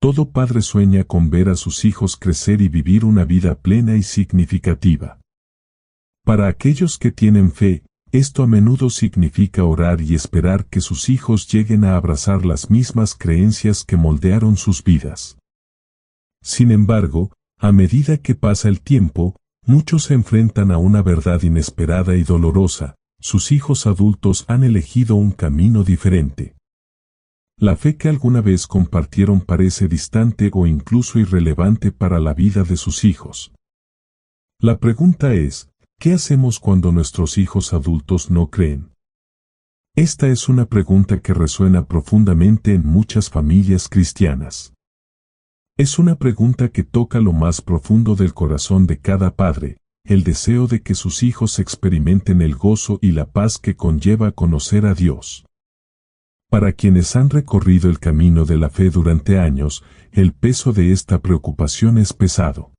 Todo padre sueña con ver a sus hijos crecer y vivir una vida plena y significativa. Para aquellos que tienen fe, esto a menudo significa orar y esperar que sus hijos lleguen a abrazar las mismas creencias que moldearon sus vidas. Sin embargo, a medida que pasa el tiempo, muchos se enfrentan a una verdad inesperada y dolorosa: sus hijos adultos han elegido un camino diferente. La fe que alguna vez compartieron parece distante o incluso irrelevante para la vida de sus hijos. La pregunta es, ¿qué hacemos cuando nuestros hijos adultos no creen? Esta es una pregunta que resuena profundamente en muchas familias cristianas. Es una pregunta que toca lo más profundo del corazón de cada padre, el deseo de que sus hijos experimenten el gozo y la paz que conlleva conocer a Dios. Para quienes han recorrido el camino de la fe durante años, el peso de esta preocupación es pesado.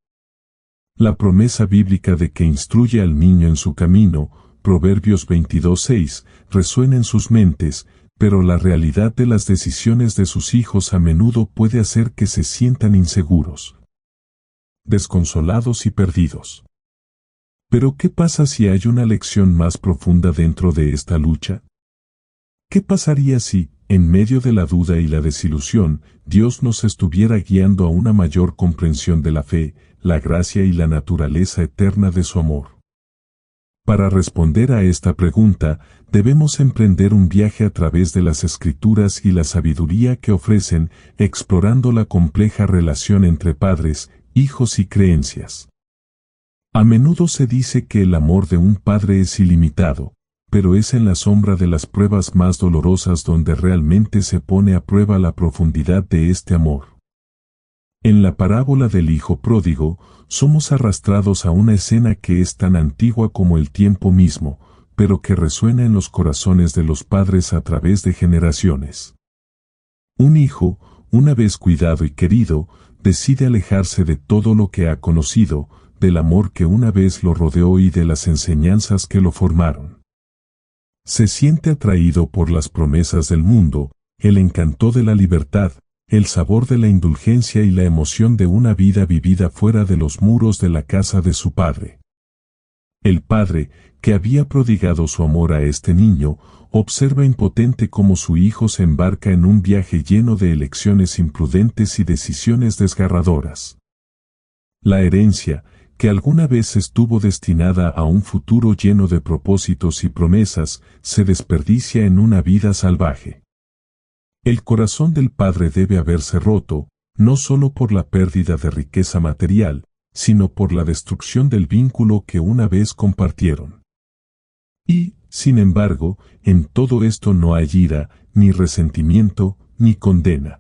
La promesa bíblica de que instruye al niño en su camino, Proverbios 22:6, resuena en sus mentes, pero la realidad de las decisiones de sus hijos a menudo puede hacer que se sientan inseguros, desconsolados y perdidos. Pero ¿qué pasa si hay una lección más profunda dentro de esta lucha? ¿Qué pasaría si, en medio de la duda y la desilusión, Dios nos estuviera guiando a una mayor comprensión de la fe, la gracia y la naturaleza eterna de su amor? Para responder a esta pregunta, debemos emprender un viaje a través de las Escrituras y la sabiduría que ofrecen, explorando la compleja relación entre padres, hijos y creencias. A menudo se dice que el amor de un padre es ilimitado, pero es en la sombra de las pruebas más dolorosas donde realmente se pone a prueba la profundidad de este amor. En la parábola del hijo pródigo, somos arrastrados a una escena que es tan antigua como el tiempo mismo, pero que resuena en los corazones de los padres a través de generaciones. Un hijo, una vez cuidado y querido, decide alejarse de todo lo que ha conocido, del amor que una vez lo rodeó y de las enseñanzas que lo formaron. Se siente atraído por las promesas del mundo, el encanto de la libertad, el sabor de la indulgencia y la emoción de una vida vivida fuera de los muros de la casa de su padre. El padre, que había prodigado su amor a este niño, observa impotente cómo su hijo se embarca en un viaje lleno de elecciones imprudentes y decisiones desgarradoras. La herencia, que alguna vez estuvo destinada a un futuro lleno de propósitos y promesas, se desperdicia en una vida salvaje. El corazón del padre debe haberse roto, no solo por la pérdida de riqueza material, sino por la destrucción del vínculo que una vez compartieron. Y, sin embargo, en todo esto no hay ira, ni resentimiento, ni condena.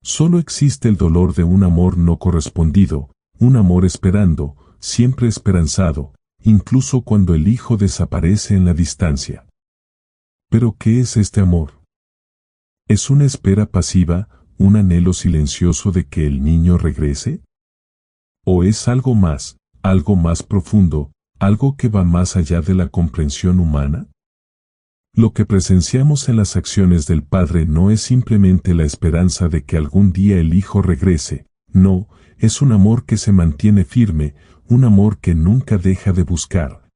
Solo existe el dolor de un amor no correspondido, un amor esperando, siempre esperanzado, incluso cuando el hijo desaparece en la distancia. ¿Pero qué es este amor? ¿Es una espera pasiva, un anhelo silencioso de que el niño regrese? ¿O es algo más profundo, algo que va más allá de la comprensión humana? Lo que presenciamos en las acciones del padre no es simplemente la esperanza de que algún día el hijo regrese, no, es un amor que se mantiene firme, un amor que nunca deja de buscar.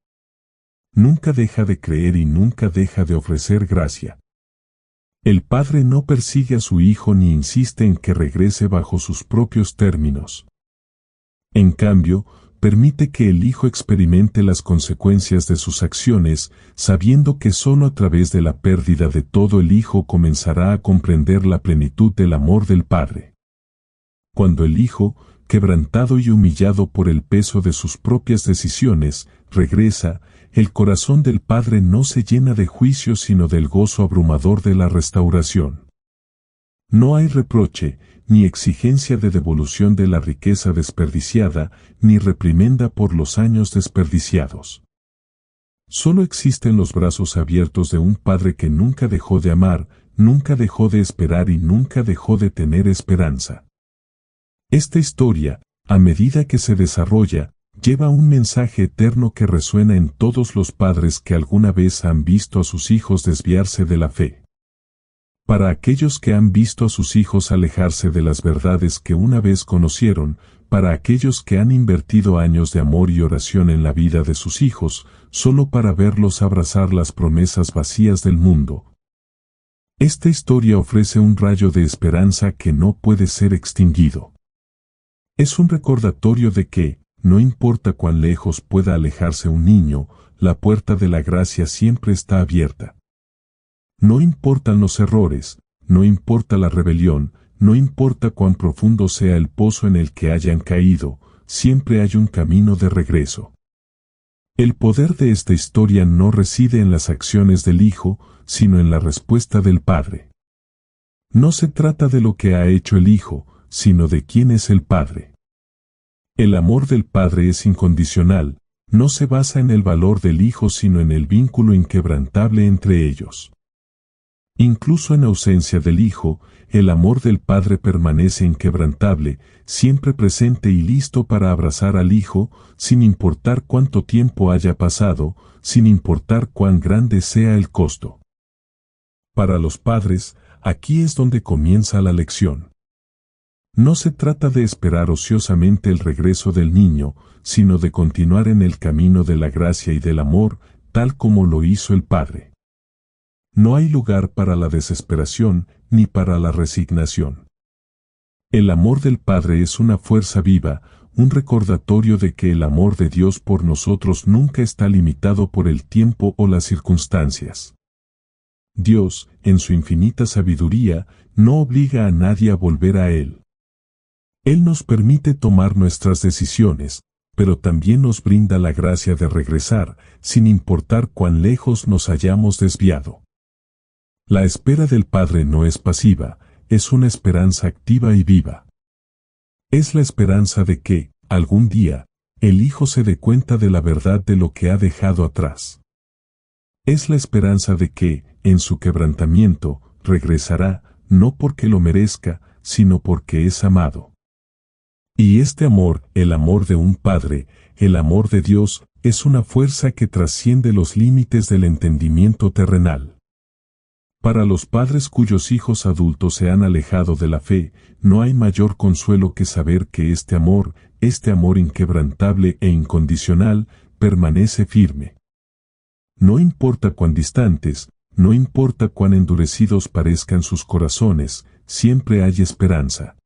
Nunca deja de creer y nunca deja de ofrecer gracia. El padre no persigue a su hijo ni insiste en que regrese bajo sus propios términos. En cambio, permite que el hijo experimente las consecuencias de sus acciones, sabiendo que solo a través de la pérdida de todo el hijo comenzará a comprender la plenitud del amor del padre. Cuando el hijo, quebrantado y humillado por el peso de sus propias decisiones, regresa, el corazón del padre no se llena de juicio sino del gozo abrumador de la restauración. No hay reproche, ni exigencia de devolución de la riqueza desperdiciada, ni reprimenda por los años desperdiciados. Solo existen los brazos abiertos de un padre que nunca dejó de amar, nunca dejó de esperar y nunca dejó de tener esperanza. Esta historia, a medida que se desarrolla, lleva un mensaje eterno que resuena en todos los padres que alguna vez han visto a sus hijos desviarse de la fe. Para aquellos que han visto a sus hijos alejarse de las verdades que una vez conocieron, para aquellos que han invertido años de amor y oración en la vida de sus hijos, solo para verlos abrazar las promesas vacías del mundo. Esta historia ofrece un rayo de esperanza que no puede ser extinguido. Es un recordatorio de que, no importa cuán lejos pueda alejarse un niño, la puerta de la gracia siempre está abierta. No importan los errores, no importa la rebelión, no importa cuán profundo sea el pozo en el que hayan caído, siempre hay un camino de regreso. El poder de esta historia no reside en las acciones del Hijo, sino en la respuesta del Padre. No se trata de lo que ha hecho el Hijo, sino de quién es el Padre. El amor del Padre es incondicional, no se basa en el valor del Hijo sino en el vínculo inquebrantable entre ellos. Incluso en ausencia del Hijo, el amor del Padre permanece inquebrantable, siempre presente y listo para abrazar al Hijo, sin importar cuánto tiempo haya pasado, sin importar cuán grande sea el costo. Para los padres, aquí es donde comienza la lección. No se trata de esperar ociosamente el regreso del niño, sino de continuar en el camino de la gracia y del amor, tal como lo hizo el Padre. No hay lugar para la desesperación, ni para la resignación. El amor del Padre es una fuerza viva, un recordatorio de que el amor de Dios por nosotros nunca está limitado por el tiempo o las circunstancias. Dios, en su infinita sabiduría, no obliga a nadie a volver a Él. Él nos permite tomar nuestras decisiones, pero también nos brinda la gracia de regresar, sin importar cuán lejos nos hayamos desviado. La espera del Padre no es pasiva, es una esperanza activa y viva. Es la esperanza de que, algún día, el Hijo se dé cuenta de la verdad de lo que ha dejado atrás. Es la esperanza de que, en su quebrantamiento, regresará, no porque lo merezca, sino porque es amado. Y este amor, el amor de un Padre, el amor de Dios, es una fuerza que trasciende los límites del entendimiento terrenal. Para los padres cuyos hijos adultos se han alejado de la fe, no hay mayor consuelo que saber que este amor inquebrantable e incondicional, permanece firme. No importa cuán distantes, no importa cuán endurecidos parezcan sus corazones, siempre hay esperanza.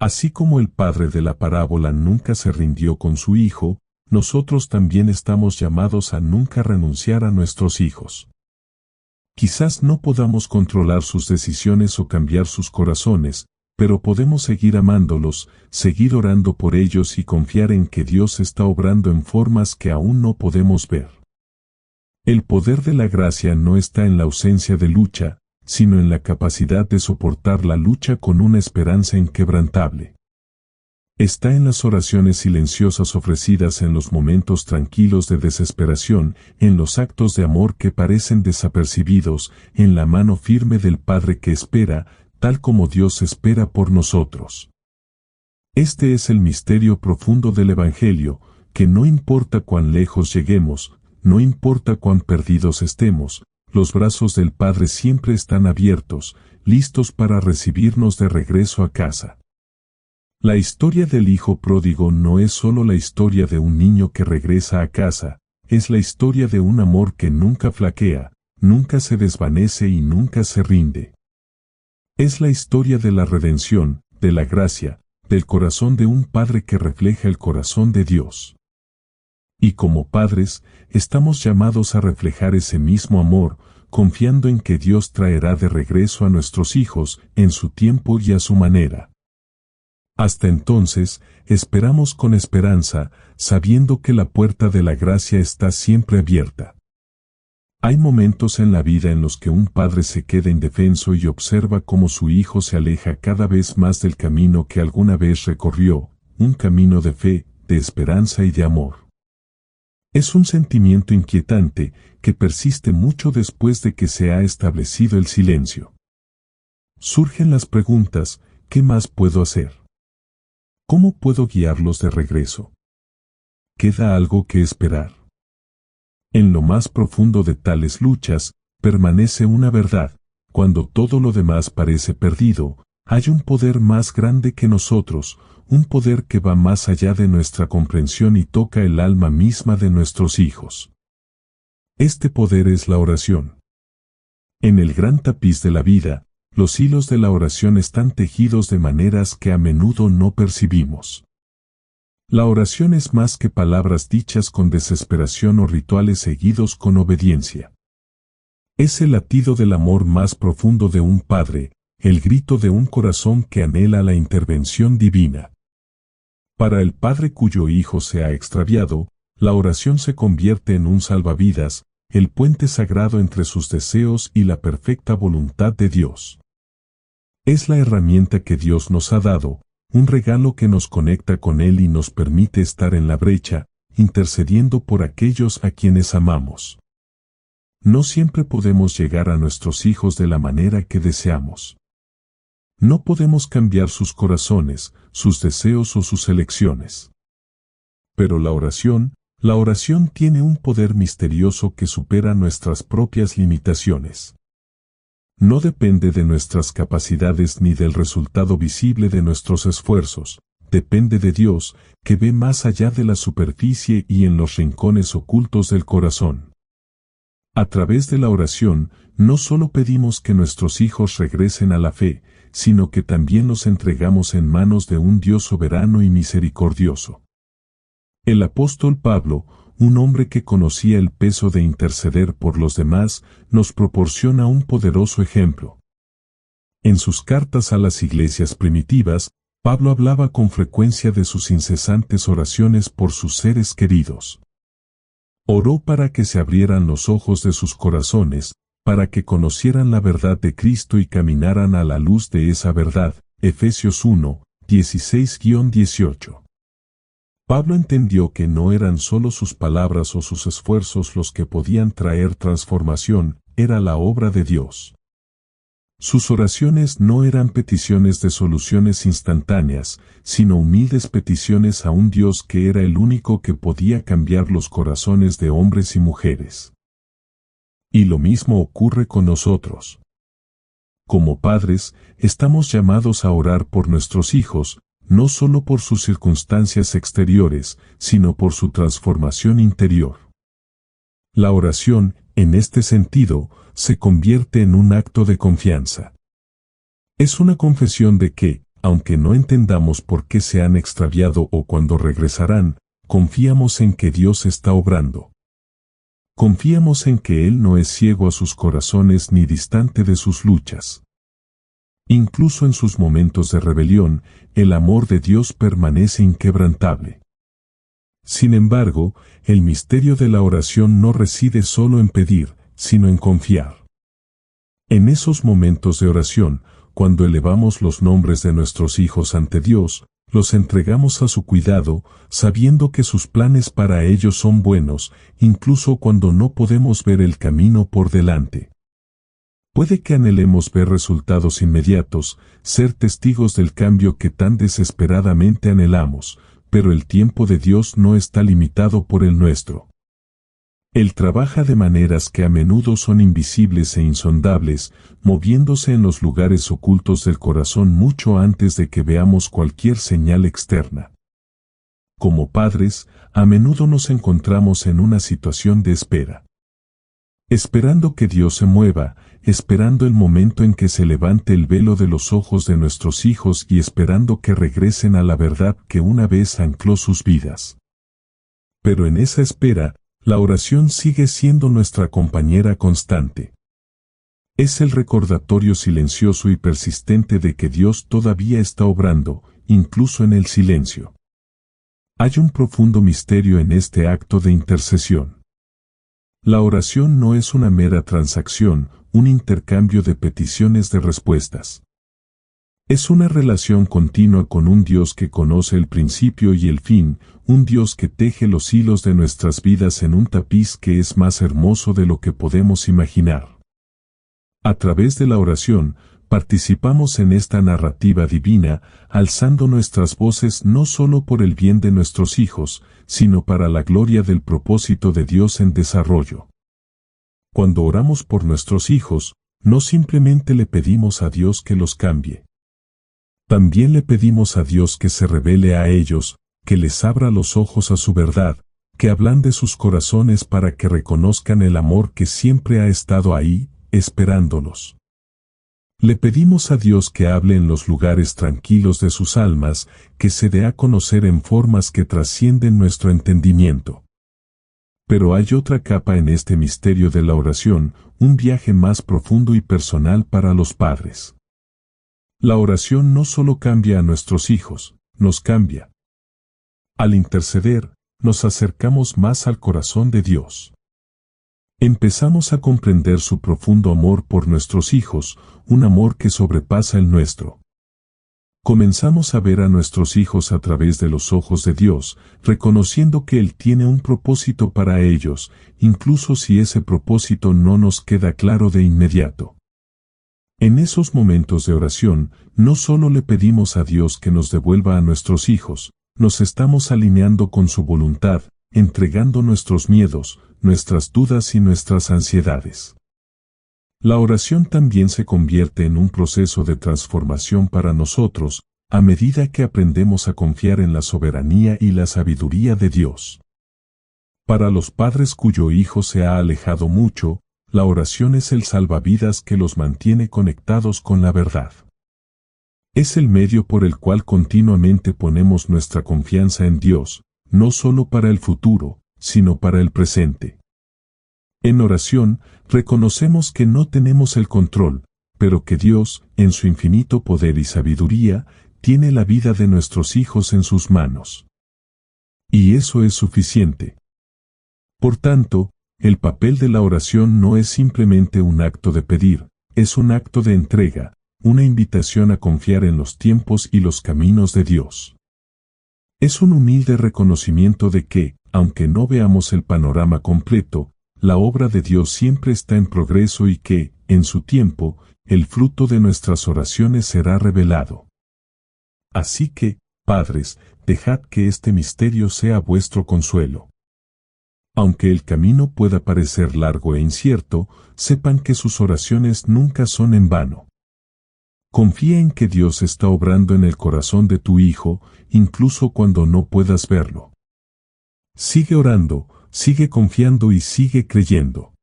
Así como el padre de la parábola nunca se rindió con su hijo, nosotros también estamos llamados a nunca renunciar a nuestros hijos. Quizás no podamos controlar sus decisiones o cambiar sus corazones, pero podemos seguir amándolos, seguir orando por ellos y confiar en que Dios está obrando en formas que aún no podemos ver. El poder de la gracia no está en la ausencia de lucha, sino en la capacidad de soportar la lucha con una esperanza inquebrantable. Está en las oraciones silenciosas ofrecidas en los momentos tranquilos de desesperación, en los actos de amor que parecen desapercibidos, en la mano firme del Padre que espera, tal como Dios espera por nosotros. Este es el misterio profundo del Evangelio, que no importa cuán lejos lleguemos, no importa cuán perdidos estemos, los brazos del Padre siempre están abiertos, listos para recibirnos de regreso a casa. La historia del hijo pródigo no es solo la historia de un niño que regresa a casa, es la historia de un amor que nunca flaquea, nunca se desvanece y nunca se rinde. Es la historia de la redención, de la gracia, del corazón de un padre que refleja el corazón de Dios. Y como padres, estamos llamados a reflejar ese mismo amor, confiando en que Dios traerá de regreso a nuestros hijos, en su tiempo y a su manera. Hasta entonces, esperamos con esperanza, sabiendo que la puerta de la gracia está siempre abierta. Hay momentos en la vida en los que un padre se queda indefenso y observa cómo su hijo se aleja cada vez más del camino que alguna vez recorrió, un camino de fe, de esperanza y de amor. Es un sentimiento inquietante, que persiste mucho después de que se ha establecido el silencio. Surgen las preguntas, ¿qué más puedo hacer? ¿Cómo puedo guiarlos de regreso? ¿Queda algo que esperar? En lo más profundo de tales luchas, permanece una verdad: cuando todo lo demás parece perdido, hay un poder más grande que nosotros, un poder que va más allá de nuestra comprensión y toca el alma misma de nuestros hijos. Este poder es la oración. En el gran tapiz de la vida, los hilos de la oración están tejidos de maneras que a menudo no percibimos. La oración es más que palabras dichas con desesperación o rituales seguidos con obediencia. Es el latido del amor más profundo de un padre, el grito de un corazón que anhela la intervención divina. Para el padre cuyo hijo se ha extraviado, la oración se convierte en un salvavidas, el puente sagrado entre sus deseos y la perfecta voluntad de Dios. Es la herramienta que Dios nos ha dado, un regalo que nos conecta con Él y nos permite estar en la brecha, intercediendo por aquellos a quienes amamos. No siempre podemos llegar a nuestros hijos de la manera que deseamos. No podemos cambiar sus corazones, sus deseos o sus elecciones. Pero la oración tiene un poder misterioso que supera nuestras propias limitaciones. No depende de nuestras capacidades ni del resultado visible de nuestros esfuerzos, depende de Dios, que ve más allá de la superficie y en los rincones ocultos del corazón. A través de la oración, no solo pedimos que nuestros hijos regresen a la fe, sino que también los entregamos en manos de un Dios soberano y misericordioso. El apóstol Pablo, un hombre que conocía el peso de interceder por los demás, nos proporciona un poderoso ejemplo. En sus cartas a las iglesias primitivas, Pablo hablaba con frecuencia de sus incesantes oraciones por sus seres queridos. Oró para que se abrieran los ojos de sus corazones, para que conocieran la verdad de Cristo y caminaran a la luz de esa verdad. Efesios 1, 16-18. Pablo entendió que no eran solo sus palabras o sus esfuerzos los que podían traer transformación, era la obra de Dios. Sus oraciones no eran peticiones de soluciones instantáneas, sino humildes peticiones a un Dios que era el único que podía cambiar los corazones de hombres y mujeres. Y lo mismo ocurre con nosotros. Como padres, estamos llamados a orar por nuestros hijos, no solo por sus circunstancias exteriores, sino por su transformación interior. La oración, en este sentido, se convierte en un acto de confianza. Es una confesión de que, aunque no entendamos por qué se han extraviado o cuándo regresarán, confiamos en que Dios está obrando. Confiamos en que Él no es ciego a sus corazones ni distante de sus luchas. Incluso en sus momentos de rebelión, el amor de Dios permanece inquebrantable. Sin embargo, el misterio de la oración no reside solo en pedir, sino en confiar. En esos momentos de oración, cuando elevamos los nombres de nuestros hijos ante Dios, los entregamos a su cuidado, sabiendo que sus planes para ellos son buenos, incluso cuando no podemos ver el camino por delante. Puede que anhelemos ver resultados inmediatos, ser testigos del cambio que tan desesperadamente anhelamos, pero el tiempo de Dios no está limitado por el nuestro. Él trabaja de maneras que a menudo son invisibles e insondables, moviéndose en los lugares ocultos del corazón mucho antes de que veamos cualquier señal externa. Como padres, a menudo nos encontramos en una situación de espera. Esperando que Dios se mueva, esperando el momento en que se levante el velo de los ojos de nuestros hijos y esperando que regresen a la verdad que una vez ancló sus vidas. Pero en esa espera, la oración sigue siendo nuestra compañera constante. Es el recordatorio silencioso y persistente de que Dios todavía está obrando, incluso en el silencio. Hay un profundo misterio en este acto de intercesión. La oración no es una mera transacción, un intercambio de peticiones de respuestas. Es una relación continua con un Dios que conoce el principio y el fin, un Dios que teje los hilos de nuestras vidas en un tapiz que es más hermoso de lo que podemos imaginar. A través de la oración, participamos en esta narrativa divina, alzando nuestras voces no solo por el bien de nuestros hijos, sino para la gloria del propósito de Dios en desarrollo. Cuando oramos por nuestros hijos, no simplemente le pedimos a Dios que los cambie. También le pedimos a Dios que se revele a ellos, que les abra los ojos a su verdad, que ablande sus corazones para que reconozcan el amor que siempre ha estado ahí, esperándolos. Le pedimos a Dios que hable en los lugares tranquilos de sus almas, que se dé a conocer en formas que trascienden nuestro entendimiento. Pero hay otra capa en este misterio de la oración, un viaje más profundo y personal para los padres. La oración no solo cambia a nuestros hijos, nos cambia. Al interceder, nos acercamos más al corazón de Dios. Empezamos a comprender su profundo amor por nuestros hijos, un amor que sobrepasa el nuestro. Comenzamos a ver a nuestros hijos a través de los ojos de Dios, reconociendo que Él tiene un propósito para ellos, incluso si ese propósito no nos queda claro de inmediato. En esos momentos de oración, no solo le pedimos a Dios que nos devuelva a nuestros hijos, nos estamos alineando con su voluntad, entregando nuestros miedos, nuestras dudas y nuestras ansiedades. La oración también se convierte en un proceso de transformación para nosotros, a medida que aprendemos a confiar en la soberanía y la sabiduría de Dios. Para los padres cuyo hijo se ha alejado mucho, la oración es el salvavidas que los mantiene conectados con la verdad. Es el medio por el cual continuamente ponemos nuestra confianza en Dios, no solo para el futuro, sino para el presente. En oración, reconocemos que no tenemos el control, pero que Dios, en su infinito poder y sabiduría, tiene la vida de nuestros hijos en sus manos. Y eso es suficiente. Por tanto, el papel de la oración no es simplemente un acto de pedir, es un acto de entrega, una invitación a confiar en los tiempos y los caminos de Dios. Es un humilde reconocimiento de que, aunque no veamos el panorama completo, la obra de Dios siempre está en progreso y que, en su tiempo, el fruto de nuestras oraciones será revelado. Así que, padres, dejad que este misterio sea vuestro consuelo. Aunque el camino pueda parecer largo e incierto, sepan que sus oraciones nunca son en vano. Confía en que Dios está obrando en el corazón de tu hijo, incluso cuando no puedas verlo. Sigue orando, sigue confiando y sigue creyendo.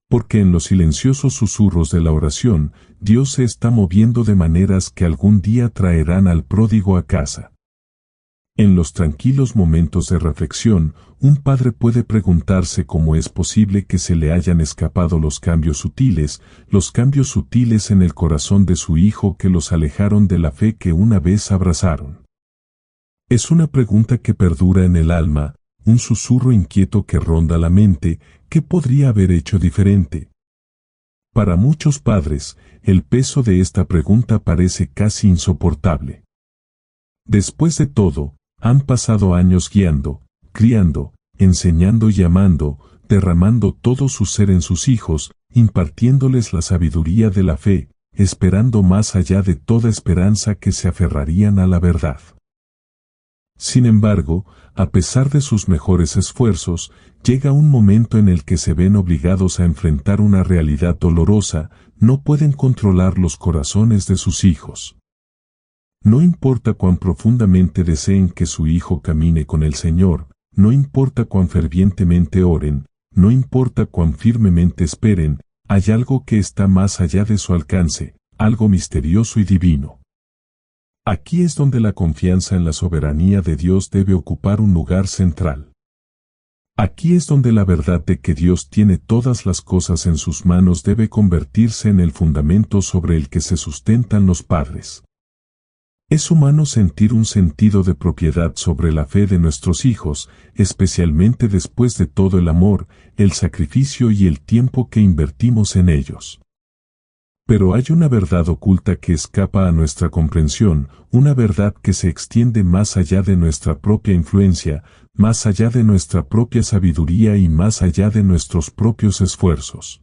Porque en los silenciosos susurros de la oración, Dios se está moviendo de maneras que algún día traerán al pródigo a casa. En los tranquilos momentos de reflexión, un padre puede preguntarse cómo es posible que se le hayan escapado los cambios sutiles en el corazón de su hijo que los alejaron de la fe que una vez abrazaron. Es una pregunta que perdura en el alma, un susurro inquieto que ronda la mente, ¿qué podría haber hecho diferente? Para muchos padres, el peso de esta pregunta parece casi insoportable. Después de todo, han pasado años guiando, criando, enseñando y amando, derramando todo su ser en sus hijos, impartiéndoles la sabiduría de la fe, esperando más allá de toda esperanza que se aferrarían a la verdad. Sin embargo, a pesar de sus mejores esfuerzos, llega un momento en el que se ven obligados a enfrentar una realidad dolorosa, no pueden controlar los corazones de sus hijos. No importa cuán profundamente deseen que su hijo camine con el Señor, no importa cuán fervientemente oren, no importa cuán firmemente esperen, hay algo que está más allá de su alcance, algo misterioso y divino. Aquí es donde la confianza en la soberanía de Dios debe ocupar un lugar central. Aquí es donde la verdad de que Dios tiene todas las cosas en sus manos debe convertirse en el fundamento sobre el que se sustentan los padres. Es humano sentir un sentido de propiedad sobre la fe de nuestros hijos, especialmente después de todo el amor, el sacrificio y el tiempo que invertimos en ellos. Pero hay una verdad oculta que escapa a nuestra comprensión, una verdad que se extiende más allá de nuestra propia influencia, más allá de nuestra propia sabiduría y más allá de nuestros propios esfuerzos.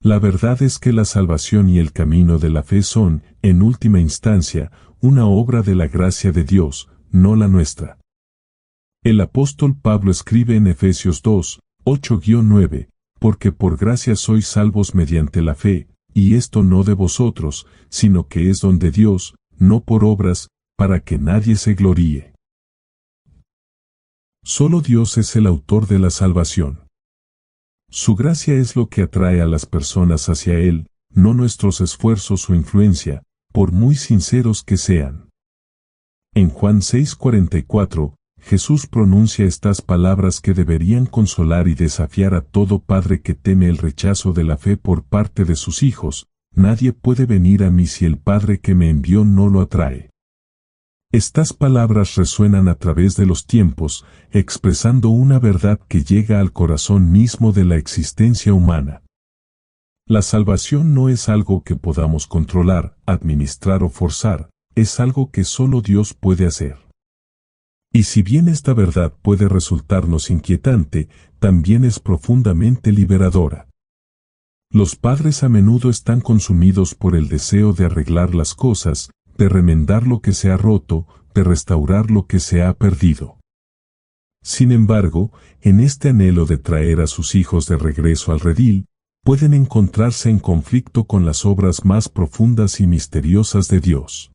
La verdad es que la salvación y el camino de la fe son, en última instancia, una obra de la gracia de Dios, no la nuestra. El apóstol Pablo escribe en Efesios 2, 8-9, porque por gracia sois salvos mediante la fe, y esto no de vosotros, sino que es don de Dios, no por obras, para que nadie se gloríe. Solo Dios es el autor de la salvación. Su gracia es lo que atrae a las personas hacia Él, no nuestros esfuerzos o influencia, por muy sinceros que sean. En Juan 6:44, Jesús pronuncia estas palabras que deberían consolar y desafiar a todo padre que teme el rechazo de la fe por parte de sus hijos: nadie puede venir a mí si el Padre que me envió no lo atrae. Estas palabras resuenan a través de los tiempos, expresando una verdad que llega al corazón mismo de la existencia humana. La salvación no es algo que podamos controlar, administrar o forzar, es algo que solo Dios puede hacer. Y si bien esta verdad puede resultarnos inquietante, también es profundamente liberadora. Los padres a menudo están consumidos por el deseo de arreglar las cosas, de remendar lo que se ha roto, de restaurar lo que se ha perdido. Sin embargo, en este anhelo de traer a sus hijos de regreso al redil, pueden encontrarse en conflicto con las obras más profundas y misteriosas de Dios.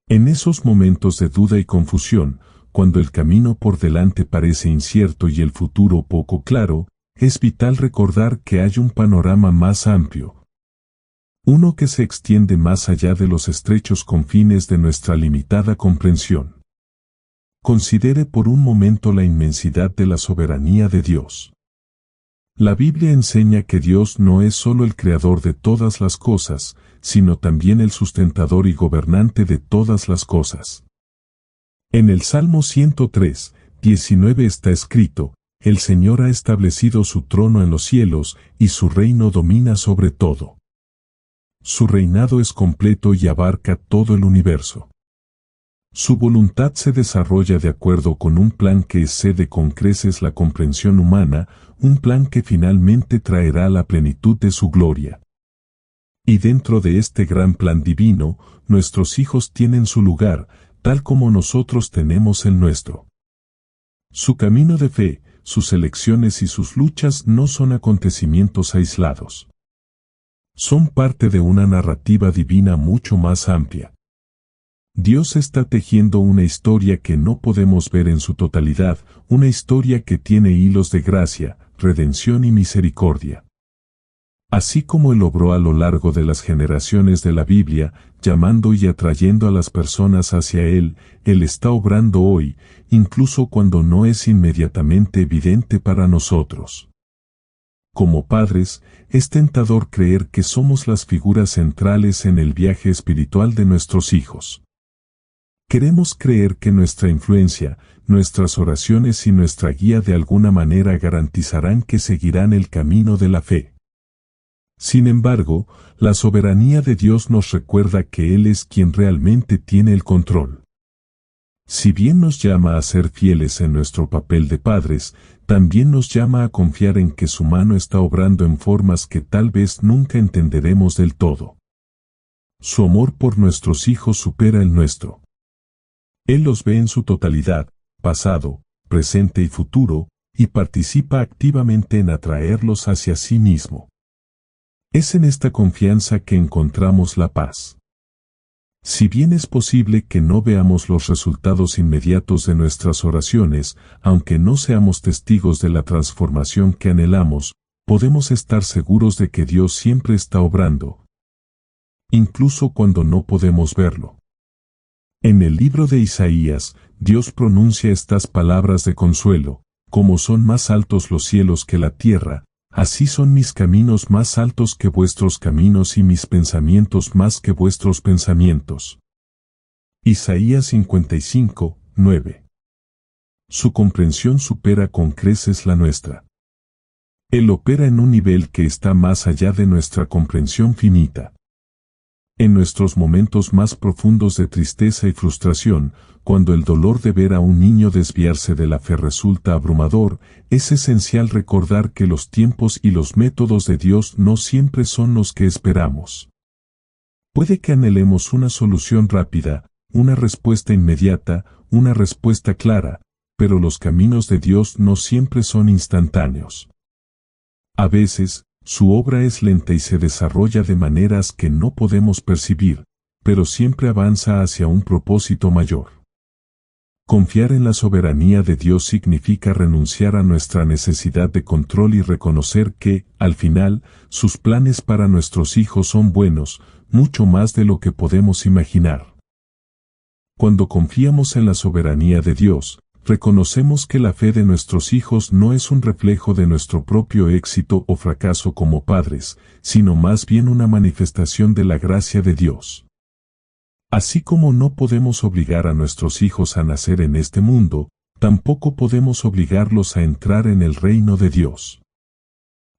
En esos momentos de duda y confusión, cuando el camino por delante parece incierto y el futuro poco claro, es vital recordar que hay un panorama más amplio. Uno que se extiende más allá de los estrechos confines de nuestra limitada comprensión. Considere por un momento la inmensidad de la soberanía de Dios. La Biblia enseña que Dios no es solo el creador de todas las cosas, sino también el sustentador y gobernante de todas las cosas. En el Salmo 103, 19 está escrito: el Señor ha establecido su trono en los cielos, y su reino domina sobre todo. Su reinado es completo y abarca todo el universo. Su voluntad se desarrolla de acuerdo con un plan que excede con creces la comprensión humana, un plan que finalmente traerá la plenitud de su gloria. Y dentro de este gran plan divino, nuestros hijos tienen su lugar, tal como nosotros tenemos el nuestro. Su camino de fe, sus elecciones y sus luchas no son acontecimientos aislados. Son parte de una narrativa divina mucho más amplia. Dios está tejiendo una historia que no podemos ver en su totalidad, una historia que tiene hilos de gracia, redención y misericordia. Así como Él obró a lo largo de las generaciones de la Biblia, llamando y atrayendo a las personas hacia Él, Él está obrando hoy, incluso cuando no es inmediatamente evidente para nosotros. Como padres, es tentador creer que somos las figuras centrales en el viaje espiritual de nuestros hijos. Queremos creer que nuestra influencia, nuestras oraciones y nuestra guía de alguna manera garantizarán que seguirán el camino de la fe. Sin embargo, la soberanía de Dios nos recuerda que Él es quien realmente tiene el control. Si bien nos llama a ser fieles en nuestro papel de padres, también nos llama a confiar en que su mano está obrando en formas que tal vez nunca entenderemos del todo. Su amor por nuestros hijos supera el nuestro. Él los ve en su totalidad, pasado, presente y futuro, y participa activamente en atraerlos hacia sí mismo. Es en esta confianza que encontramos la paz. Si bien es posible que no veamos los resultados inmediatos de nuestras oraciones, aunque no seamos testigos de la transformación que anhelamos, podemos estar seguros de que Dios siempre está obrando, incluso cuando no podemos verlo. En el libro de Isaías, Dios pronuncia estas palabras de consuelo: como son más altos los cielos que la tierra, así son mis caminos más altos que vuestros caminos y mis pensamientos más que vuestros pensamientos. Isaías 55, 9. Su comprensión supera con creces la nuestra. Él opera en un nivel que está más allá de nuestra comprensión finita. En nuestros momentos más profundos de tristeza y frustración, cuando el dolor de ver a un niño desviarse de la fe resulta abrumador, es esencial recordar que los tiempos y los métodos de Dios no siempre son los que esperamos. Puede que anhelemos una solución rápida, una respuesta inmediata, una respuesta clara, pero los caminos de Dios no siempre son instantáneos. A veces, su obra es lenta y se desarrolla de maneras que no podemos percibir, pero siempre avanza hacia un propósito mayor. Confiar en la soberanía de Dios significa renunciar a nuestra necesidad de control y reconocer que, al final, sus planes para nuestros hijos son buenos, mucho más de lo que podemos imaginar. Cuando confiamos en la soberanía de Dios, reconocemos que la fe de nuestros hijos no es un reflejo de nuestro propio éxito o fracaso como padres, sino más bien una manifestación de la gracia de Dios. Así como no podemos obligar a nuestros hijos a nacer en este mundo, tampoco podemos obligarlos a entrar en el reino de Dios.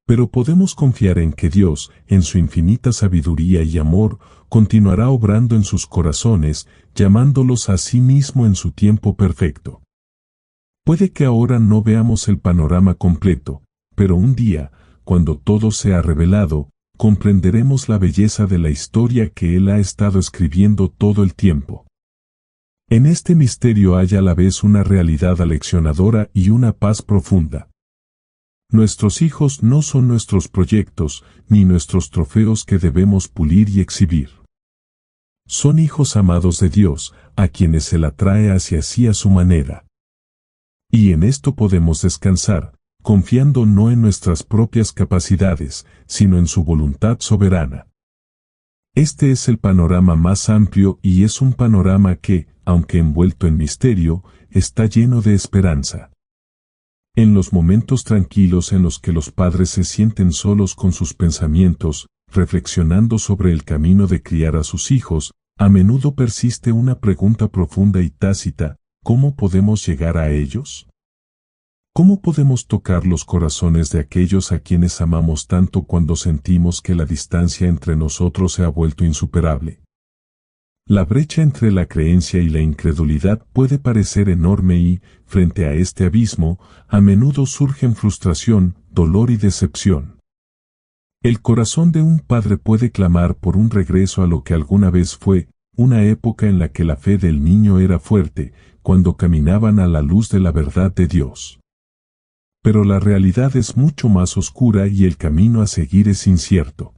Pero podemos confiar en que Dios, en su infinita sabiduría y amor, continuará obrando en sus corazones, llamándolos a sí mismo en su tiempo perfecto. Puede que ahora no veamos el panorama completo, pero un día, cuando todo sea revelado, comprenderemos la belleza de la historia que Él ha estado escribiendo todo el tiempo. En este misterio hay a la vez una realidad aleccionadora y una paz profunda. Nuestros hijos no son nuestros proyectos, ni nuestros trofeos que debemos pulir y exhibir. Son hijos amados de Dios, a quienes Él atrae hacia sí a su manera. Y en esto podemos descansar, confiando no en nuestras propias capacidades, sino en su voluntad soberana. Este es el panorama más amplio y es un panorama que, aunque envuelto en misterio, está lleno de esperanza. En los momentos tranquilos en los que los padres se sienten solos con sus pensamientos, reflexionando sobre el camino de criar a sus hijos, a menudo persiste una pregunta profunda y tácita: ¿cómo podemos llegar a ellos? ¿Cómo podemos tocar los corazones de aquellos a quienes amamos tanto cuando sentimos que la distancia entre nosotros se ha vuelto insuperable? La brecha entre la creencia y la incredulidad puede parecer enorme y, frente a este abismo, a menudo surgen frustración, dolor y decepción. El corazón de un padre puede clamar por un regreso a lo que alguna vez fue, una época en la que la fe del niño era fuerte, cuando caminaban a la luz de la verdad de Dios. Pero la realidad es mucho más oscura y el camino a seguir es incierto.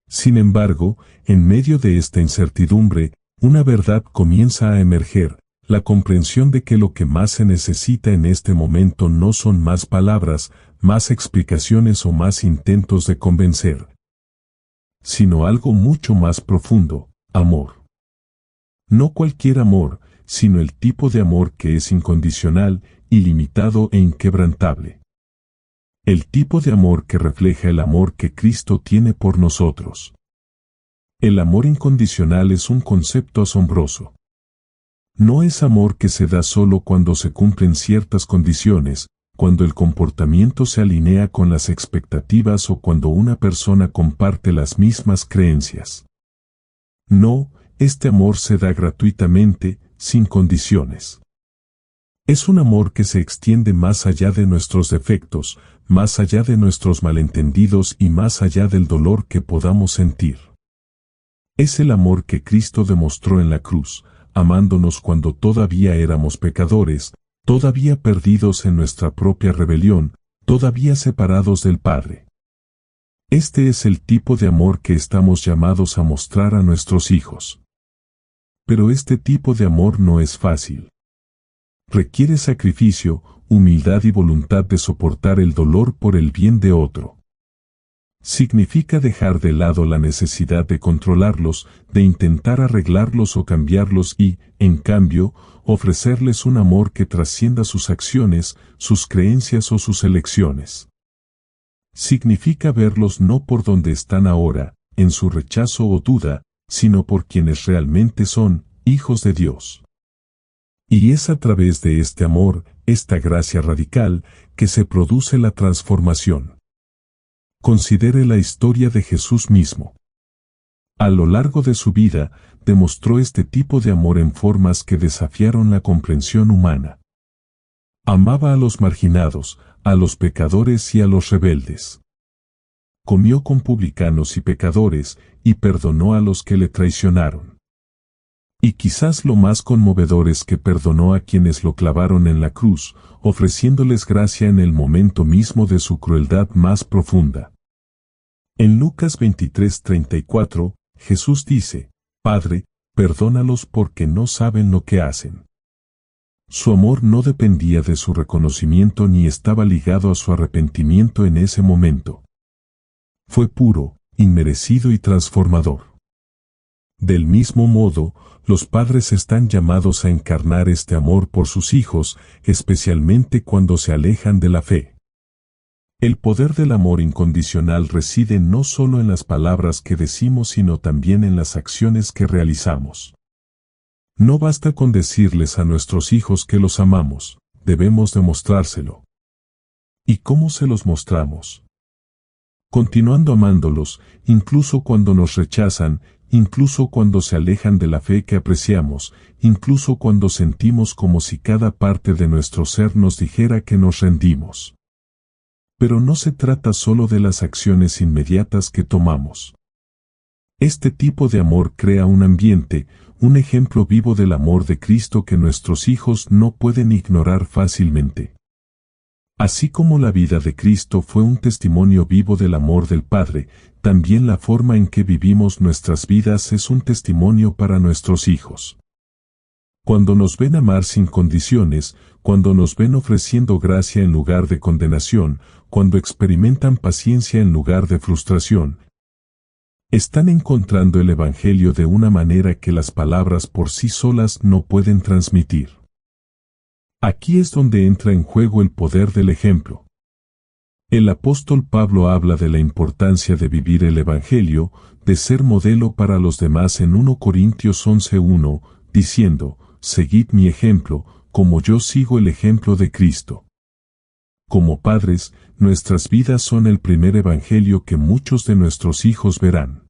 Sin embargo, en medio de esta incertidumbre, una verdad comienza a emerger: la comprensión de que lo que más se necesita en este momento no son más palabras, más explicaciones o más intentos de convencer, sino algo mucho más profundo: amor. No cualquier amor, sino el tipo de amor que es incondicional, ilimitado e inquebrantable. El tipo de amor que refleja el amor que Cristo tiene por nosotros. El amor incondicional es un concepto asombroso. No es amor que se da solo cuando se cumplen ciertas condiciones, cuando el comportamiento se alinea con las expectativas o cuando una persona comparte las mismas creencias. No, este amor se da gratuitamente, sin condiciones. Es un amor que se extiende más allá de nuestros defectos, más allá de nuestros malentendidos y más allá del dolor que podamos sentir. Es el amor que Cristo demostró en la cruz, amándonos cuando todavía éramos pecadores, todavía perdidos en nuestra propia rebelión, todavía separados del Padre. Este es el tipo de amor que estamos llamados a mostrar a nuestros hijos. Pero este tipo de amor no es fácil. Requiere sacrificio, humildad y voluntad de soportar el dolor por el bien de otro. Significa dejar de lado la necesidad de controlarlos, de intentar arreglarlos o cambiarlos y, en cambio, ofrecerles un amor que trascienda sus acciones, sus creencias o sus elecciones. Significa verlos no por donde están ahora, en su rechazo o duda, sino por quienes realmente son, hijos de Dios. Y es a través de este amor, esta gracia radical, que se produce la transformación. Considere la historia de Jesús mismo. A lo largo de su vida, demostró este tipo de amor en formas que desafiaron la comprensión humana. Amaba a los marginados, a los pecadores y a los rebeldes. Comió con publicanos y pecadores, y perdonó a los que le traicionaron. Y quizás lo más conmovedor es que perdonó a quienes lo clavaron en la cruz, ofreciéndoles gracia en el momento mismo de su crueldad más profunda. En Lucas 23:34, Jesús dice, Padre, perdónalos porque no saben lo que hacen. Su amor no dependía de su reconocimiento ni estaba ligado a su arrepentimiento en ese momento. Fue puro, inmerecido y transformador. Del mismo modo, los padres están llamados a encarnar este amor por sus hijos, especialmente cuando se alejan de la fe. El poder del amor incondicional reside no solo en las palabras que decimos, sino también en las acciones que realizamos. No basta con decirles a nuestros hijos que los amamos, debemos demostrárselo. ¿Y cómo se los mostramos? Continuando amándolos, incluso cuando nos rechazan, incluso cuando se alejan de la fe que apreciamos, incluso cuando sentimos como si cada parte de nuestro ser nos dijera que nos rendimos. Pero no se trata solo de las acciones inmediatas que tomamos. Este tipo de amor crea un ambiente, un ejemplo vivo del amor de Cristo que nuestros hijos no pueden ignorar fácilmente. Así como la vida de Cristo fue un testimonio vivo del amor del Padre, también la forma en que vivimos nuestras vidas es un testimonio para nuestros hijos. Cuando nos ven amar sin condiciones, cuando nos ven ofreciendo gracia en lugar de condenación, cuando experimentan paciencia en lugar de frustración, están encontrando el Evangelio de una manera que las palabras por sí solas no pueden transmitir. Aquí es donde entra en juego el poder del ejemplo. El apóstol Pablo habla de la importancia de vivir el Evangelio, de ser modelo para los demás en 1 Corintios 11:1, diciendo, «Seguid mi ejemplo, como yo sigo el ejemplo de Cristo». Como padres, nuestras vidas son el primer Evangelio que muchos de nuestros hijos verán.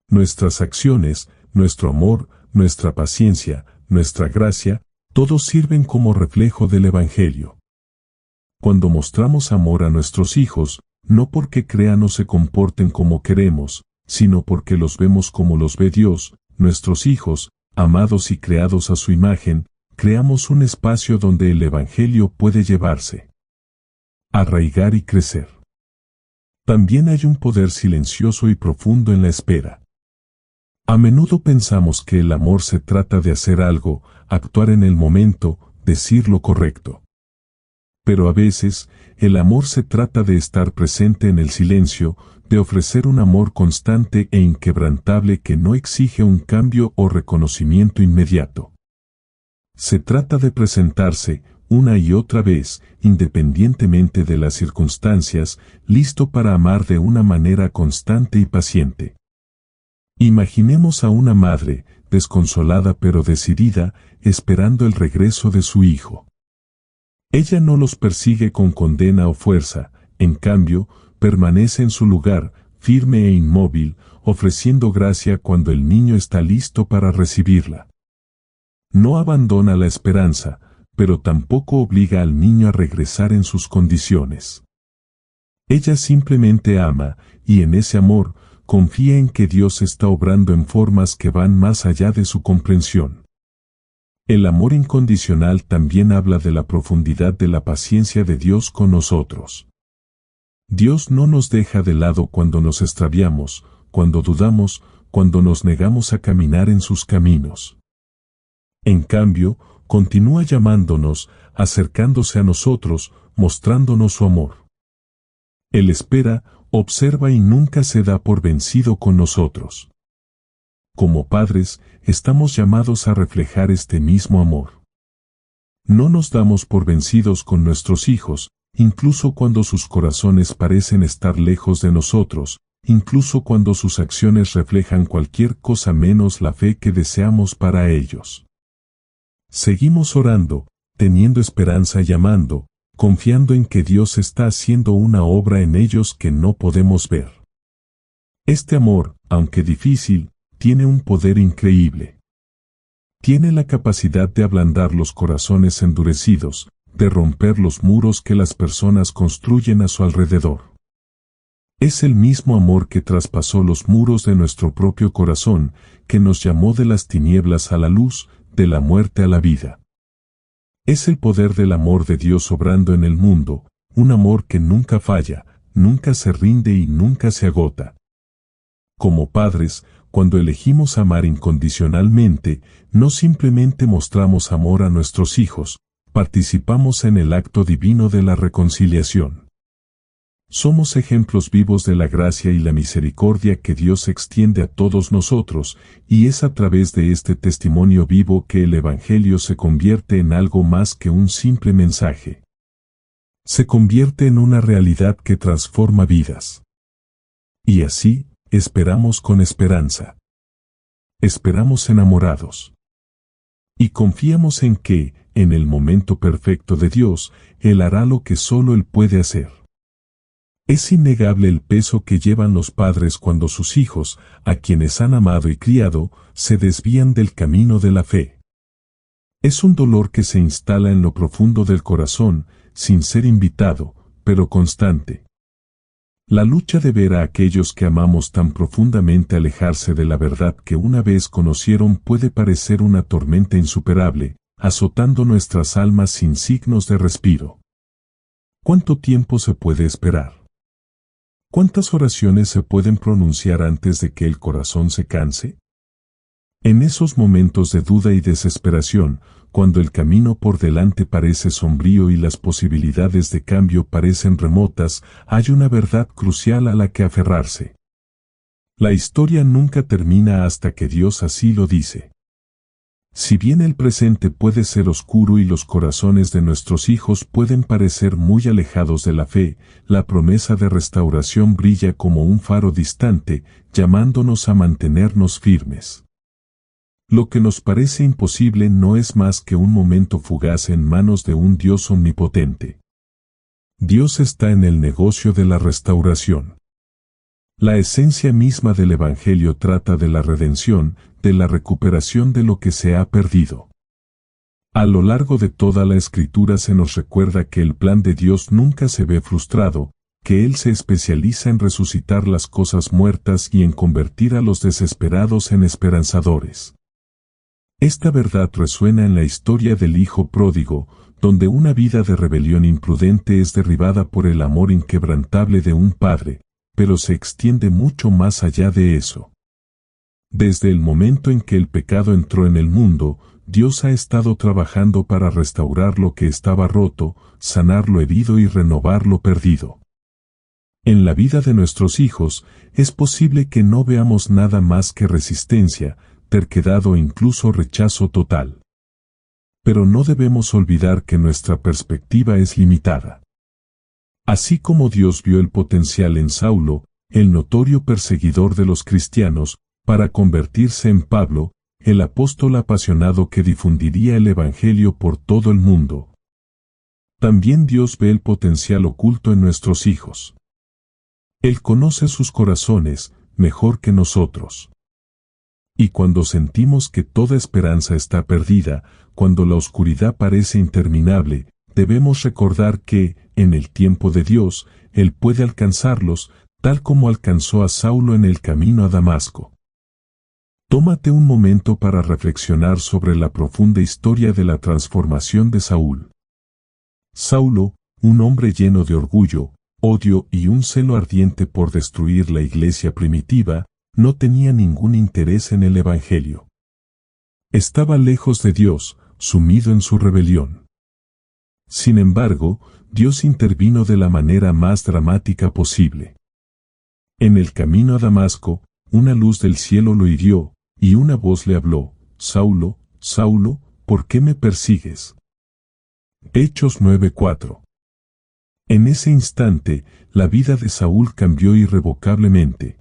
Nuestras acciones, nuestro amor, nuestra paciencia, nuestra gracia, todos sirven como reflejo del Evangelio. Cuando mostramos amor a nuestros hijos, no porque crean o se comporten como queremos, sino porque los vemos como los ve Dios, nuestros hijos, amados y creados a su imagen, creamos un espacio donde el Evangelio puede llevarse, arraigar y crecer. También hay un poder silencioso y profundo en la espera. A menudo pensamos que el amor se trata de hacer algo, actuar en el momento, decir lo correcto. Pero a veces, el amor se trata de estar presente en el silencio, de ofrecer un amor constante e inquebrantable que no exige un cambio o reconocimiento inmediato. Se trata de presentarse, una y otra vez, independientemente de las circunstancias, listo para amar de una manera constante y paciente. Imaginemos a una madre, desconsolada pero decidida, esperando el regreso de su hijo. Ella no los persigue con condena o fuerza, en cambio, permanece en su lugar, firme e inmóvil, ofreciendo gracia cuando el niño está listo para recibirla. No abandona la esperanza, pero tampoco obliga al niño a regresar en sus condiciones. Ella simplemente ama, y en ese amor, confía en que Dios está obrando en formas que van más allá de su comprensión. El amor incondicional también habla de la profundidad de la paciencia de Dios con nosotros. Dios no nos deja de lado cuando nos extraviamos, cuando dudamos, cuando nos negamos a caminar en sus caminos. En cambio, continúa llamándonos, acercándose a nosotros, mostrándonos su amor. Él espera, observa y nunca se da por vencido con nosotros. Como padres, estamos llamados a reflejar este mismo amor. No nos damos por vencidos con nuestros hijos, incluso cuando sus corazones parecen estar lejos de nosotros, incluso cuando sus acciones reflejan cualquier cosa menos la fe que deseamos para ellos. Seguimos orando, teniendo esperanza y amando, confiando en que Dios está haciendo una obra en ellos que no podemos ver. Este amor, aunque difícil, tiene un poder increíble. Tiene la capacidad de ablandar los corazones endurecidos, de romper los muros que las personas construyen a su alrededor. Es el mismo amor que traspasó los muros de nuestro propio corazón, que nos llamó de las tinieblas a la luz, de la muerte a la vida. Es el poder del amor de Dios obrando en el mundo, un amor que nunca falla, nunca se rinde y nunca se agota. Como padres, cuando elegimos amar incondicionalmente, no simplemente mostramos amor a nuestros hijos, participamos en el acto divino de la reconciliación. Somos ejemplos vivos de la gracia y la misericordia que Dios extiende a todos nosotros, y es a través de este testimonio vivo que el Evangelio se convierte en algo más que un simple mensaje. Se convierte en una realidad que transforma vidas. Y así, esperamos con esperanza. Esperamos enamorados. Y confiamos en que, en el momento perfecto de Dios, Él hará lo que solo Él puede hacer. Es innegable el peso que llevan los padres cuando sus hijos, a quienes han amado y criado, se desvían del camino de la fe. Es un dolor que se instala en lo profundo del corazón, sin ser invitado, pero constante. La lucha de ver a aquellos que amamos tan profundamente alejarse de la verdad que una vez conocieron puede parecer una tormenta insuperable, azotando nuestras almas sin signos de respiro. ¿Cuánto tiempo se puede esperar? ¿Cuántas oraciones se pueden pronunciar antes de que el corazón se canse? En esos momentos de duda y desesperación, cuando el camino por delante parece sombrío y las posibilidades de cambio parecen remotas, hay una verdad crucial a la que aferrarse. La historia nunca termina hasta que Dios así lo dice. Si bien el presente puede ser oscuro y los corazones de nuestros hijos pueden parecer muy alejados de la fe, la promesa de restauración brilla como un faro distante, llamándonos a mantenernos firmes. Lo que nos parece imposible no es más que un momento fugaz en manos de un Dios omnipotente. Dios está en el negocio de la restauración. La esencia misma del Evangelio trata de la redención, de la recuperación de lo que se ha perdido. A lo largo de toda la Escritura se nos recuerda que el plan de Dios nunca se ve frustrado, que Él se especializa en resucitar las cosas muertas y en convertir a los desesperados en esperanzadores. Esta verdad resuena en la historia del Hijo Pródigo, donde una vida de rebelión imprudente es derribada por el amor inquebrantable de un padre, pero se extiende mucho más allá de eso. Desde el momento en que el pecado entró en el mundo, Dios ha estado trabajando para restaurar lo que estaba roto, sanar lo herido y renovar lo perdido. En la vida de nuestros hijos, es posible que no veamos nada más que resistencia, terquedad o incluso rechazo total. Pero no debemos olvidar que nuestra perspectiva es limitada. Así como Dios vio el potencial en Saulo, el notorio perseguidor de los cristianos, para convertirse en Pablo, el apóstol apasionado que difundiría el Evangelio por todo el mundo. También Dios ve el potencial oculto en nuestros hijos. Él conoce sus corazones, mejor que nosotros. Y cuando sentimos que toda esperanza está perdida, cuando la oscuridad parece interminable, debemos recordar que, en el tiempo de Dios, Él puede alcanzarlos, tal como alcanzó a Saulo en el camino a Damasco. Tómate un momento para reflexionar sobre la profunda historia de la transformación de Saúl. Saulo, un hombre lleno de orgullo, odio y un celo ardiente por destruir la iglesia primitiva, no tenía ningún interés en el Evangelio. Estaba lejos de Dios, sumido en su rebelión. Sin embargo, Dios intervino de la manera más dramática posible. En el camino a Damasco, una luz del cielo lo hirió, y una voz le habló: Saulo, Saulo, ¿por qué me persigues? Hechos 9:4. En ese instante, la vida de Saúl cambió irrevocablemente.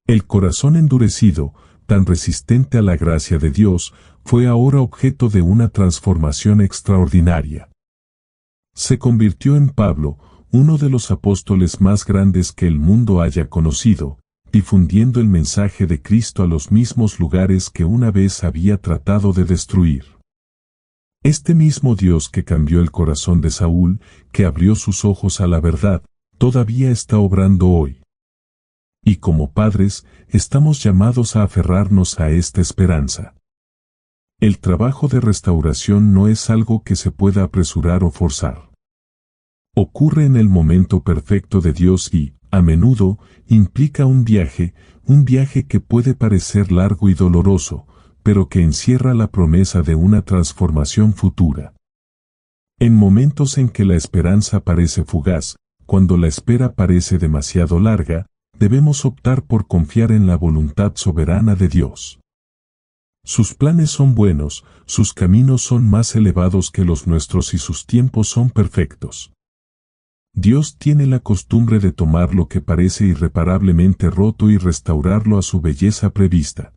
El corazón endurecido, tan resistente a la gracia de Dios, fue ahora objeto de una transformación extraordinaria. Se convirtió en Pablo, uno de los apóstoles más grandes que el mundo haya conocido, difundiendo el mensaje de Cristo a los mismos lugares que una vez había tratado de destruir. Este mismo Dios que cambió el corazón de Saúl, que abrió sus ojos a la verdad, todavía está obrando hoy. Y como padres, estamos llamados a aferrarnos a esta esperanza. El trabajo de restauración no es algo que se pueda apresurar o forzar. Ocurre en el momento perfecto de Dios y, a menudo, implica un viaje que puede parecer largo y doloroso, pero que encierra la promesa de una transformación futura. En momentos en que la esperanza parece fugaz, cuando la espera parece demasiado larga, debemos optar por confiar en la voluntad soberana de Dios. Sus planes son buenos, sus caminos son más elevados que los nuestros y sus tiempos son perfectos. Dios tiene la costumbre de tomar lo que parece irreparablemente roto y restaurarlo a su belleza prevista.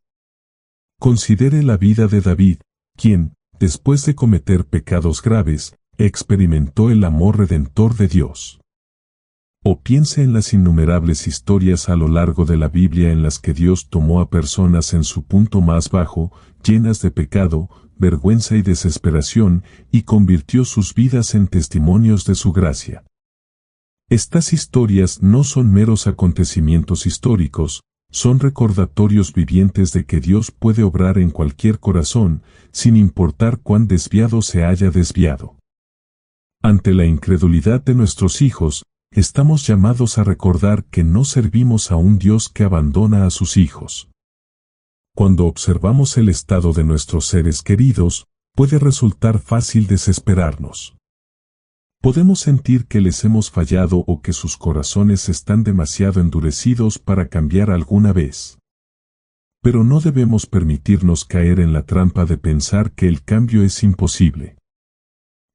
Considere la vida de David, quien, después de cometer pecados graves, experimentó el amor redentor de Dios. O piense en las innumerables historias a lo largo de la Biblia en las que Dios tomó a personas en su punto más bajo, llenas de pecado, vergüenza y desesperación, y convirtió sus vidas en testimonios de su gracia. Estas historias no son meros acontecimientos históricos, son recordatorios vivientes de que Dios puede obrar en cualquier corazón, sin importar cuán desviado se haya desviado. Ante la incredulidad de nuestros hijos, estamos llamados a recordar que no servimos a un Dios que abandona a sus hijos. Cuando observamos el estado de nuestros seres queridos, puede resultar fácil desesperarnos. Podemos sentir que les hemos fallado o que sus corazones están demasiado endurecidos para cambiar alguna vez. Pero no debemos permitirnos caer en la trampa de pensar que el cambio es imposible.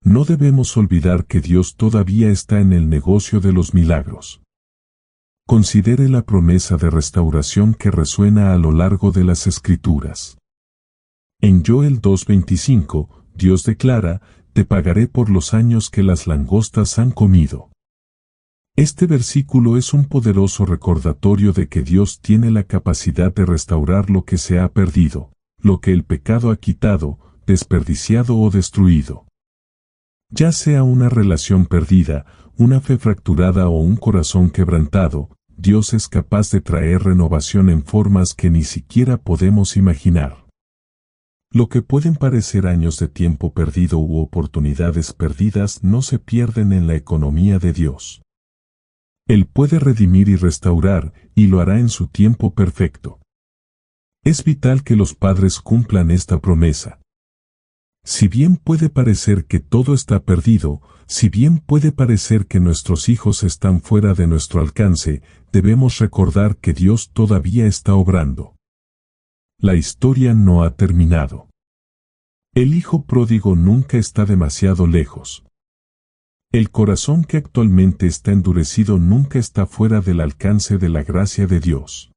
No debemos olvidar que Dios todavía está en el negocio de los milagros. Considere la promesa de restauración que resuena a lo largo de las Escrituras. En Joel 2:25, Dios declara: te pagaré por los años que las langostas han comido. Este versículo es un poderoso recordatorio de que Dios tiene la capacidad de restaurar lo que se ha perdido, lo que el pecado ha quitado, desperdiciado o destruido. Ya sea una relación perdida, una fe fracturada o un corazón quebrantado, Dios es capaz de traer renovación en formas que ni siquiera podemos imaginar. Lo que pueden parecer años de tiempo perdido u oportunidades perdidas no se pierden en la economía de Dios. Él puede redimir y restaurar, y lo hará en su tiempo perfecto. Es vital que los padres cumplan esta promesa. Si bien puede parecer que todo está perdido, si bien puede parecer que nuestros hijos están fuera de nuestro alcance, debemos recordar que Dios todavía está obrando. La historia no ha terminado. El hijo pródigo nunca está demasiado lejos. El corazón que actualmente está endurecido nunca está fuera del alcance de la gracia de Dios.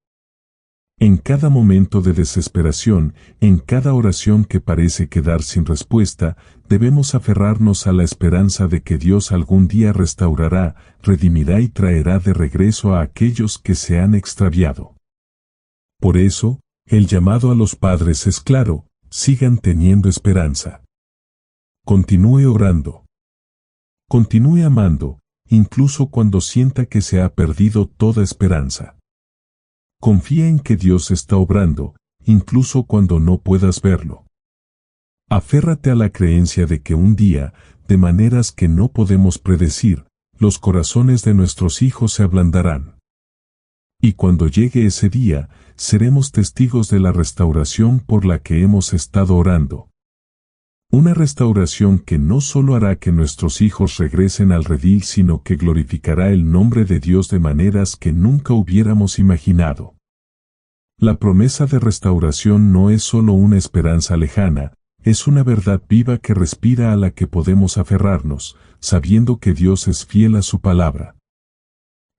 En cada momento de desesperación, en cada oración que parece quedar sin respuesta, debemos aferrarnos a la esperanza de que Dios algún día restaurará, redimirá y traerá de regreso a aquellos que se han extraviado. Por eso, el llamado a los padres es claro: sigan teniendo esperanza. Continúe orando. Continúe amando, incluso cuando sienta que se ha perdido toda esperanza. Confía en que Dios está obrando, incluso cuando no puedas verlo. Aférrate a la creencia de que un día, de maneras que no podemos predecir, los corazones de nuestros hijos se ablandarán. Y cuando llegue ese día, seremos testigos de la restauración por la que hemos estado orando. Una restauración que no solo hará que nuestros hijos regresen al redil, sino que glorificará el nombre de Dios de maneras que nunca hubiéramos imaginado. La promesa de restauración no es solo una esperanza lejana, es una verdad viva que respira a la que podemos aferrarnos, sabiendo que Dios es fiel a su palabra.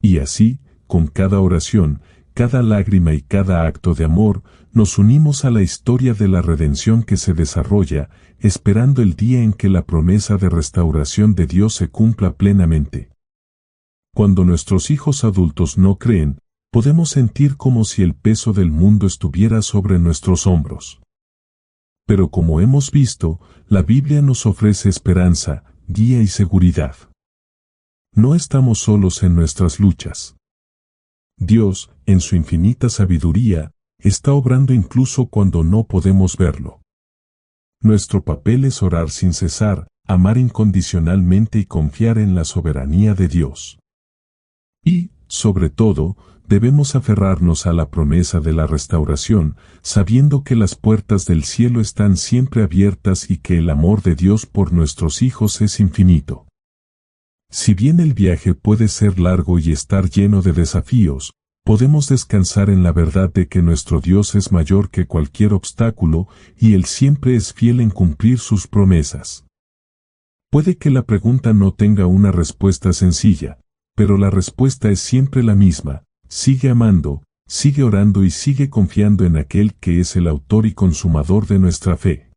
Y así, con cada oración, cada lágrima y cada acto de amor, nos unimos a la historia de la redención que se desarrolla, esperando el día en que la promesa de restauración de Dios se cumpla plenamente. Cuando nuestros hijos adultos no creen, podemos sentir como si el peso del mundo estuviera sobre nuestros hombros. Pero como hemos visto, la Biblia nos ofrece esperanza, guía y seguridad. No estamos solos en nuestras luchas. Dios, en su infinita sabiduría, está obrando incluso cuando no podemos verlo. Nuestro papel es orar sin cesar, amar incondicionalmente y confiar en la soberanía de Dios. Y, sobre todo, debemos aferrarnos a la promesa de la restauración, sabiendo que las puertas del cielo están siempre abiertas y que el amor de Dios por nuestros hijos es infinito. Si bien el viaje puede ser largo y estar lleno de desafíos, podemos descansar en la verdad de que nuestro Dios es mayor que cualquier obstáculo y Él siempre es fiel en cumplir sus promesas. Puede que la pregunta no tenga una respuesta sencilla, pero la respuesta es siempre la misma: sigue amando, sigue orando y sigue confiando en aquel que es el autor y consumador de nuestra fe.